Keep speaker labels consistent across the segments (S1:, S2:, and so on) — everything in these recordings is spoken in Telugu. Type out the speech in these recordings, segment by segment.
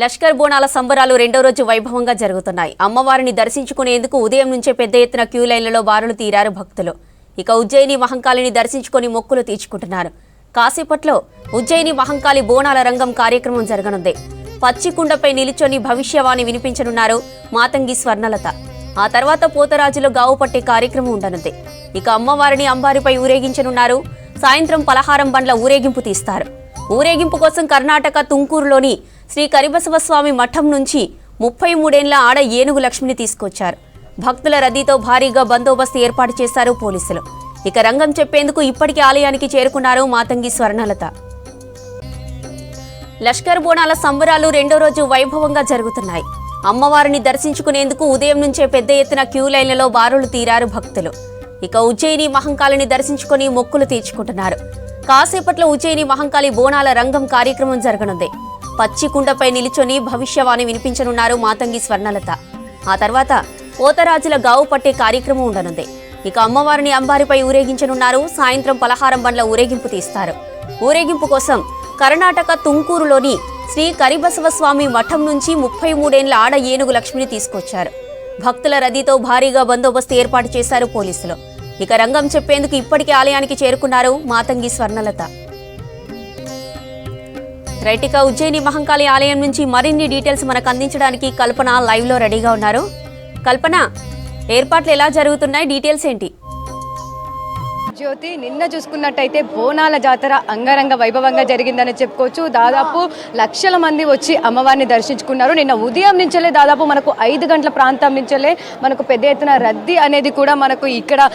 S1: లష్కర్ బోనాల సంబరాలు రెండో రోజు వైభవంగా జరుగుతున్నాయి. అమ్మవారిని దర్శించుకునేందుకు ఉదయం నుంచే పెద్ద ఎత్తున క్యూ లైన్లలో బారులు తీరారు భక్తులు. ఇక ఉజ్జయిని మహంకాళిని దర్శించుకుని మొక్కులు తీర్చుకుంటున్నారు. కాసేపట్లో ఉజ్జయిని మహంకాళి బోనాల రంగం కార్యక్రమం జరగనుంది. పచ్చికుండపై నిలుచొని భవిష్యవాణి వినిపించనున్నారు మాతంగి స్వర్ణలత. ఆ తర్వాత పోతరాజులో గావు పట్టే కార్యక్రమం ఉండనుంది. ఇక అమ్మవారిని అంబారిపై ఊరేగించనున్నారు. సాయంత్రం పలహారం బండ్ల ఊరేగింపు తీస్తారు. ఊరేగింపు కోసం కర్ణాటక తుంకూరులోని శ్రీ కరిబసవస్వామి మఠం నుంచి 33 ఏళ్ల ఆడ ఏనుగు లక్ష్మిని తీసుకొచ్చారు. భక్తుల రద్దీతో భారీగా బందోబస్తు ఏర్పాటు చేశారు పోలీసులు. ఇక రంగం చెప్పేందుకు ఇప్పటికే ఆలయానికి చేరుకున్నారు మాతంగి స్వర్ణలత. లష్కర్ బోనాల సంబరాలు రెండో రోజు వైభవంగా జరుగుతున్నాయి. అమ్మవారిని దర్శించుకునేందుకు ఉదయం నుంచే పెద్ద ఎత్తున క్యూ లైన్లలో బారులు తీరారు భక్తులు. ఇక ఉజ్జయిని మహంకాళిని దర్శించుకుని మొక్కులు తీర్చుకుంటున్నారు. కాసేపట్లో ఉజ్జయిని మహంకాళి బోనాల రంగం కార్యక్రమం జరగనుంది. పచ్చికుండపై నిలుచొని భవిష్యవాణి వినిపించనున్నారు మాతంగి స్వర్ణలత. ఆ తర్వాత పోతరాజుల గావు పట్టే కార్యక్రమం ఉండనుంది. ఇక అమ్మవారిని అంబారిపై ఊరేగించనున్నారు. సాయంత్రం పలహారం బండ్ల ఊరేగింపు తీస్తారు. ఊరేగింపు కోసం కర్ణాటక తుంకూరులోని శ్రీ కరిబసవస్వామి మఠం నుంచి 33 ఏళ్ల ఆడ ఏనుగు లక్ష్మిని తీసుకొచ్చారు. భక్తుల రద్దీతో భారీగా బందోబస్తు ఏర్పాటు చేశారు పోలీసులు. ఇక రంగం చెప్పేందుకు ఇప్పటికే ఆలయానికి చేరుకున్నారు మాతంగి స్వర్ణలత. రైటిక ఉజ్జయిని మహంకాళి ఆలయం నుంచి మరిన్ని డీటెయిల్స్ మనకు అందించడానికి కల్పన లైవ్ లో రెడీగా ఉన్నారు. కల్పన, ఏర్పాట్లు ఎలా జరుగుతున్నాయి, డీటెయిల్స్ ఏంటి?
S2: జ్యోతి, నిన్న చూసుకున్నట్టయితే బోనాల జాతర అంగరంగ వైభవంగా జరిగిందని చెప్పుకోవచ్చు. దాదాపు లక్షల మంది వచ్చి అమ్మవారిని దర్శించుకున్నారు. నిన్న ఉదయం నుంచే దాదాపు మనకు 5 గంటల ప్రాంతం నుంచే మనకు పెద్ద ఎత్తున రద్దీ అనేది కూడా మనకు ఇక్కడ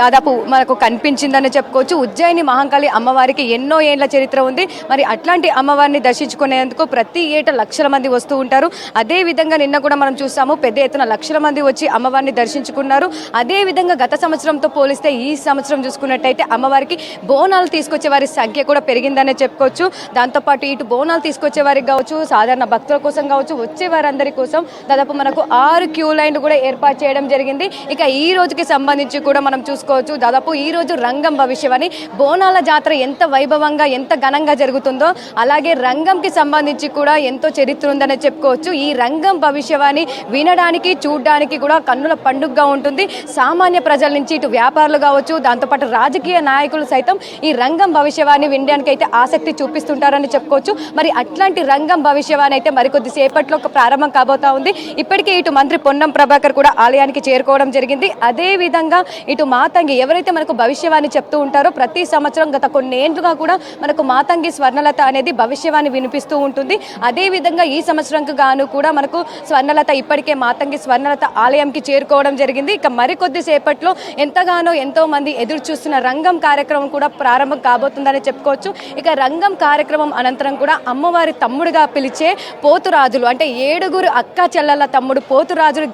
S2: దాదాపు మనకు కనిపించిందని చెప్పుకోవచ్చు. ఉజ్జయిని మహంకాళి అమ్మవారికి ఎన్నో ఏళ్ల చరిత్ర ఉంది. మరి అట్లాంటి అమ్మవారిని దర్శించుకునేందుకు ప్రతి ఏటా లక్షల మంది వస్తూ ఉంటారు. అదే విధంగా నిన్న కూడా మనం చూసాము, పెద్ద ఎత్తున లక్షల మంది వచ్చి అమ్మవారిని దర్శించుకున్నారు. అదే విధంగా గత సంవత్సరంతో పోలిస్తే ఈ సంవత్సరం చూసుకున్నట్టయితే అమ్మవారికి బోనాలు తీసుకొచ్చే వారి సంఖ్య కూడా పెరిగిందనే చెప్పుకోవచ్చు. దాంతోపాటు ఇటు బోనాలు తీసుకొచ్చే వారికి కావచ్చు, సాధారణ భక్తుల కోసం కావచ్చు, వచ్చే వారందరి కోసం దాదాపు మనకు 6 క్యూ లైన్లు కూడా ఏర్పాటు చేయడం జరిగింది. ఇక ఈ రోజుకి సంబంధించి కూడా మనం చూసుకోవచ్చు, దాదాపు ఈ రోజు రంగం భవిష్యవాణి బోనాల జాతర ఎంత వైభవంగా ఎంత ఘనంగా జరుగుతుందో అలాగే రంగంకి సంబంధించి కూడా ఎంతో చరిత్ర ఉందనే చెప్పుకోవచ్చు. ఈ రంగం భవిష్యవాణి వినడానికి చూడడానికి కూడా కన్నుల పండుగగా ఉంటుంది. సామాన్య ప్రజల నుంచి ఇటు వ్యాపారులు కావచ్చు, దాంతోపాటు రాజకీయ నాయకులు సైతం ఈ రంగం భవిష్యవాణి వినడానికి అయితే ఆసక్తి చూపిస్తుంటారని చెప్పుకోవచ్చు. మరి అట్లాంటి రంగం భవిష్యవాణి అయితే మరికొద్ది సేపట్లో ప్రారంభం కాబోతా ఉంది. ఇప్పటికే ఇటు మంత్రి పొన్నం ప్రభాకర్ కూడా ఆలయానికి చేరుకోవడం జరిగింది. అదే విధంగా ఇటు మాతంగి ఎవరైతే మనకు భవిష్యవాణి చెప్తూ ఉంటారో ప్రతి సంవత్సరం గత కొన్నేళ్లుగా కూడా మనకు మాతంగి స్వర్ణలత అనేది భవిష్యవాణి వినిపిస్తూ ఉంటుంది. అదే విధంగా ఈ సంవత్సరంకు గాను కూడా మనకు స్వర్ణలత ఇప్పటికే మాతంగి స్వర్ణలత ఆలయంకి చేరుకోవడం జరిగింది. ఇక మరికొద్ది సేపట్లో ఎంతగానో ఎంతో మంది ఎదురు చూస్తున్న రంగం కార్యక్రమం కూడా ప్రారంభం కాబోతుందని చెప్పుకోవచ్చు. ఇక రంగం కార్యక్రమం అనంతరం కూడా అమ్మవారి తమ్ముడుగా పిలిచే పోతురాజులు అంటే 7 అక్క చెల్లెల తమ్ముడు పోతురాజులు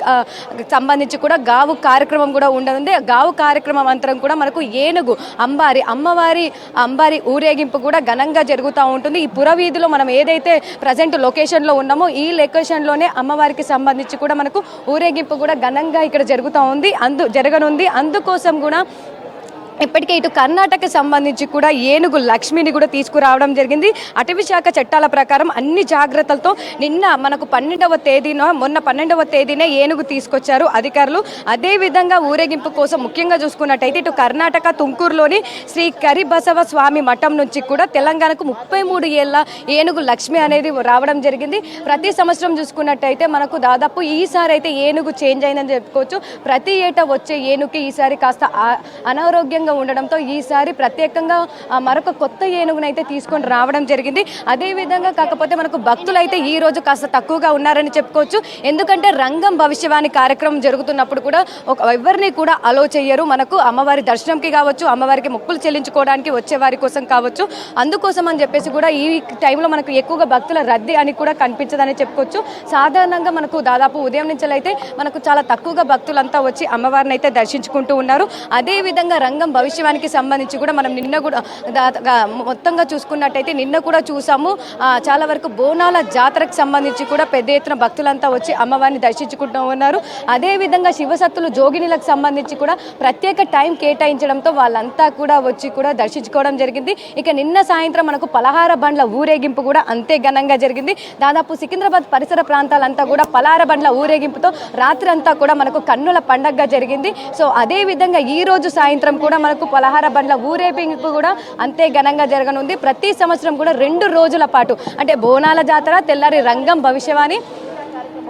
S2: సంబంధించి కూడా గావు కార్యక్రమం కూడా ఉండనుంది. గావు కార్యక్రమం అనంతరం కూడా మనకు ఏనుగు అమ్మవారి ఊరేగింపు కూడా ఘనంగా జరుగుతూ ఉంటుంది. ఈ పురవీధిలో మనం ఏదైతే ప్రజెంట్ లొకేషన్లో ఉన్నామో ఈ లొకేషన్లోనే అమ్మవారికి సంబంధించి కూడా మనకు ఊరేగింపు కూడా ఘనంగా ఇక్కడ జరగనుంది. అందుకోసం కూడా ఇప్పటికే ఇటు కర్ణాటక సంబంధించి కూడా ఏనుగు లక్ష్మిని కూడా తీసుకురావడం జరిగింది. అటవీ శాఖ చట్టాల ప్రకారం అన్ని జాగ్రత్తలతో నిన్న మనకు మొన్న 12వ తేదీనే ఏనుగు తీసుకొచ్చారు అధికారులు. అదే విధంగా ఊరేగింపు కోసం ముఖ్యంగా చూసుకున్నట్టయితే ఇటు కర్ణాటక తుంకూరులోని శ్రీ కరిబసవ స్వామి మఠం నుంచి కూడా తెలంగాణకు 33 ఏళ్ల ఏనుగు లక్ష్మి అనేది రావడం జరిగింది. ప్రతి సంవత్సరం చూసుకున్నట్టయితే మనకు దాదాపు ఈసారి అయితే ఏనుగు చేంజ్ అయిందని చెప్పుకోవచ్చు. ప్రతి ఏటా వచ్చే ఏనుగుకి ఈసారి కాస్త అనారోగ్యంగా ఉండడంతో ఈసారి ప్రత్యేకంగా మరొక కొత్త ఏనుగునైతే తీసుకొని రావడం జరిగింది. అదే విధంగా కాకపోతే మనకు భక్తులైతే ఈ రోజు కాస్త తక్కువగా ఉన్నారని చెప్పుకోవచ్చు. ఎందుకంటే రంగం భవిష్యవాణి కార్యక్రమం జరుగుతున్నప్పుడు కూడా ఎవరిని కూడా అలో చెయ్యరు. మనకు అమ్మవారి దర్శనంకి కావచ్చు, అమ్మవారికి మొక్కులు చెల్లించుకోవడానికి వచ్చే వారి కోసం కావచ్చు. అందుకోసం అని చెప్పేసి కూడా ఈ టైంలో మనకు ఎక్కువగా భక్తుల రద్దీ అని కూడా కనిపించదని చెప్పుకోవచ్చు. సాధారణంగా మనకు దాదాపు ఉదయం నుంచి అయితే మనకు చాలా తక్కువగా భక్తులంతా వచ్చి అమ్మవారిని అయితే దర్శించుకుంటూ ఉన్నారు. అదే విధంగా రంగం భవిష్యవానికి సంబంధించి కూడా మనం నిన్న కూడా మొత్తంగా చూసుకున్నట్టయితే నిన్న కూడా చూసాము. చాలా వరకు బోనాల జాతరకు సంబంధించి కూడా పెద్ద ఎత్తున భక్తులంతా వచ్చి అమ్మవారిని దర్శించుకుంటూ ఉన్నారు. అదేవిధంగా శివసత్తులు జోగినిలకు సంబంధించి కూడా ప్రత్యేక టైం కేటాయించడంతో వాళ్ళంతా కూడా వచ్చి కూడా దర్శించుకోవడం జరిగింది. ఇక నిన్న సాయంత్రం మనకు పలహార బండ్ల ఊరేగింపు కూడా అంతే ఘనంగా జరిగింది. దాదాపు సికింద్రాబాద్ పరిసర ప్రాంతాలంతా కూడా పలహార బండ్ల ఊరేగింపుతో రాత్రి అంతా కూడా మనకు కన్నుల పండగగా జరిగింది. సో అదే విధంగా ఈ రోజు సాయంత్రం కూడా మనకు పలహార బండ్ల ఊరేగింపు కూడా అంతే ఘనంగా జరగనుంది. ప్రతి సంవత్సరం కూడా 2 రోజుల పాటు అంటే బోనాల జాతర, తెల్లారి రంగం భవిష్యవాణి,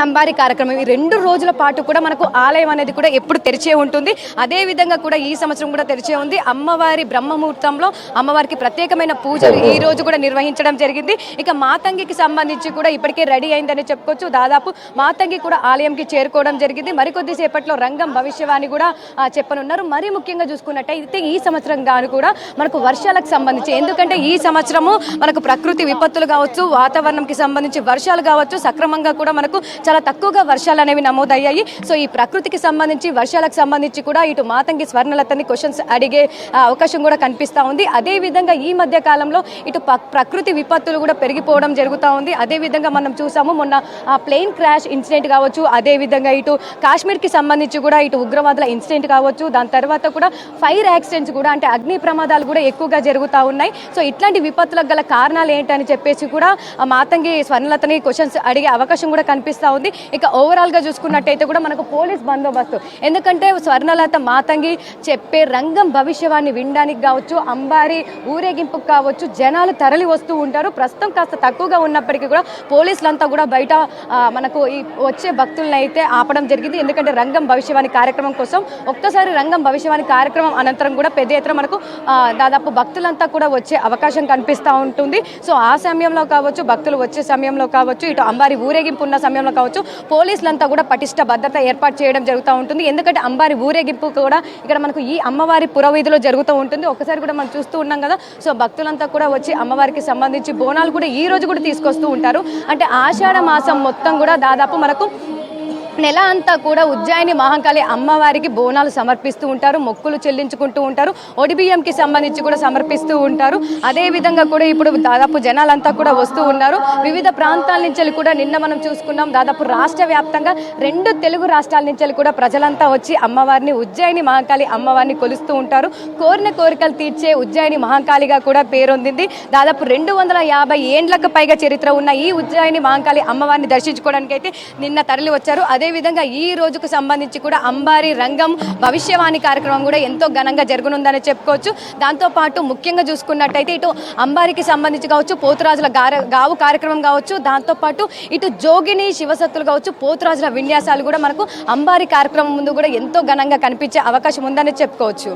S2: అంబారి కార్యక్రమం, ఈ 2 రోజుల పాటు కూడా మనకు ఆలయం అనేది కూడా ఎప్పుడు తెరిచే ఉంటుంది. అదే విధంగా కూడా ఈ సంవత్సరం కూడా తెరిచే ఉంది. అమ్మవారి బ్రహ్మముహూర్తంలో అమ్మవారికి ప్రత్యేకమైన పూజలు ఈ రోజు కూడా నిర్వహించడం జరిగింది. ఇక మాతంగికి సంబంధించి కూడా ఇప్పటికే రెడీ అయిందని చెప్పుకోవచ్చు. దాదాపు మాతంగి కూడా ఆలయంకి చేరుకోవడం జరిగింది. మరికొద్ది సేపట్లో రంగం భవిష్యవాణి కూడా చెప్పనున్నారు. మరీ ముఖ్యంగా చూసుకున్నట్టయితే ఈ సంవత్సరం గాను కూడా మనకు వర్షాలకు సంబంధించి, ఎందుకంటే ఈ సంవత్సరము మనకు ప్రకృతి విపత్తులు కావచ్చు, వాతావరణంకి సంబంధించి వర్షాలు కావచ్చు, సక్రమంగా కూడా మనకు చాలా తక్కువగా వర్షాలు అనేవి నమోదయ్యాయి. సో ఈ ప్రకృతికి సంబంధించి వర్షాలకు సంబంధించి కూడా ఇటు మాతంగి స్వర్ణలతని క్వశ్చన్స్ అడిగే అవకాశం కూడా కనిపిస్తూ ఉంది. అదేవిధంగా ఈ మధ్య కాలంలో ఇటు ప్రకృతి విపత్తులు కూడా పెరిగిపోవడం జరుగుతూ ఉంది. అదేవిధంగా మనం చూసాము మొన్న ప్లేన్ క్రాష్ ఇన్సిడెంట్ కావచ్చు, అదేవిధంగా ఇటు కాశ్మీర్కి సంబంధించి కూడా ఇటు ఉగ్రవాదుల ఇన్సిడెంట్ కావచ్చు, దాని తర్వాత కూడా ఫైర్ యాక్సిడెంట్స్ కూడా అంటే అగ్ని ప్రమాదాలు కూడా ఎక్కువగా జరుగుతూ ఉన్నాయి. సో ఇట్లాంటి విపత్తులకు గల కారణాలు ఏంటని చెప్పేసి కూడా మాతంగి స్వర్ణలతని క్వశ్చన్స్ అడిగే అవకాశం కూడా కనిపిస్తూ ఉంది. ఇక ఓవరాల్గా చూసుకున్నట్టయితే కూడా మనకు పోలీస్ బందోబస్తు, ఎందుకంటే స్వర్ణలత మాతంగి చెప్పే రంగం భవిష్యవాణి వినడానికి కావచ్చు, అంబారి ఊరేగింపుకు కావచ్చు జనాలు తరలి వస్తూ ఉంటారు. ప్రస్తుతం కాస్త తక్కువగా ఉన్నప్పటికీ కూడా పోలీసులంతా కూడా బయట మనకు ఈ వచ్చే భక్తులను అయితే ఆపడం జరిగింది. ఎందుకంటే రంగం భవిష్యవాణి కార్యక్రమం కోసం ఒక్కసారి రంగం భవిష్యవాణి కార్యక్రమం అనంతరం కూడా పెద్ద ఎత్తున మనకు దాదాపు భక్తులంతా కూడా వచ్చే అవకాశం కనిపిస్తూ ఉంటుంది. సో ఆ సమయంలో కావచ్చు, భక్తులు వచ్చే సమయంలో కావచ్చు, ఇటు అంబారి ఊరేగింపు ఉన్న సమయంలో కావచ్చు, పోలీసులంతా కూడా పటిష్ట భద్రత ఏర్పాటు చేయడం జరుగుతూ ఉంటుంది. ఎందుకంటే అంబారి ఊరేగింపు కూడా ఇక్కడ మనకు ఈ అమ్మవారి పురవీధిలో జరుగుతూ ఉంటుంది. ఒకసారి కూడా మనం చూస్తూ ఉన్నాం కదా. సో భక్తులంతా కూడా వచ్చి అమ్మవారికి సంబంధించి బోనాలు కూడా ఈ రోజు కూడా తీసుకొస్తూ ఉంటారు. అంటే ఆషాఢ మాసం మొత్తం కూడా దాదాపు మనకు నెల అంతా కూడా ఉజ్జయిని మహంకాళి అమ్మవారికి బోనాలు సమర్పిస్తూ ఉంటారు, మొక్కులు చెల్లించుకుంటూ ఉంటారు, ఒడిబియ్యంకి సంబంధించి కూడా సమర్పిస్తూ ఉంటారు. అదేవిధంగా కూడా ఇప్పుడు దాదాపు జనాలంతా కూడా వస్తూ ఉన్నారు. వివిధ ప్రాంతాల నుంచి కూడా నిన్న మనం చూసుకున్నాం, దాదాపు రాష్ట్ర వ్యాప్తంగా 2 తెలుగు రాష్ట్రాల నుంచి కూడా ప్రజలంతా వచ్చి అమ్మవారిని ఉజ్జయిని మహంకాళి అమ్మవారిని కొలుస్తూ ఉంటారు. కోరిన కోరికలు తీర్చే ఉజ్జయిని మహంకాళిగా కూడా పేరొందింది. దాదాపు 250 ఏండ్లకు పైగా చరిత్ర ఉన్న ఈ ఉజ్జయిని మహంకాళి అమ్మవారిని దర్శించుకోవడానికి అయితే నిన్న తరలి వచ్చారు. అదేవిధంగా ఈ రోజుకు సంబంధించి కూడా అంబారి రంగం భవిష్యవాణి కార్యక్రమం కూడా ఎంతో ఘనంగా జరగనుందని చెప్పుకోవచ్చు. దాంతోపాటు ముఖ్యంగా చూసుకున్నట్టయితే ఇటు అంబారికి సంబంధించి కావచ్చు, పోతురాజుల గావు కార్యక్రమం కావచ్చు, దాంతోపాటు ఇటు జోగిని శివసత్తులు కావచ్చు, పోతురాజుల విన్యాసాలు కూడా మనకు అంబారి కార్యక్రమం ముందు కూడా ఎంతో ఘనంగా కనిపించే అవకాశం ఉందని చెప్పుకోవచ్చు.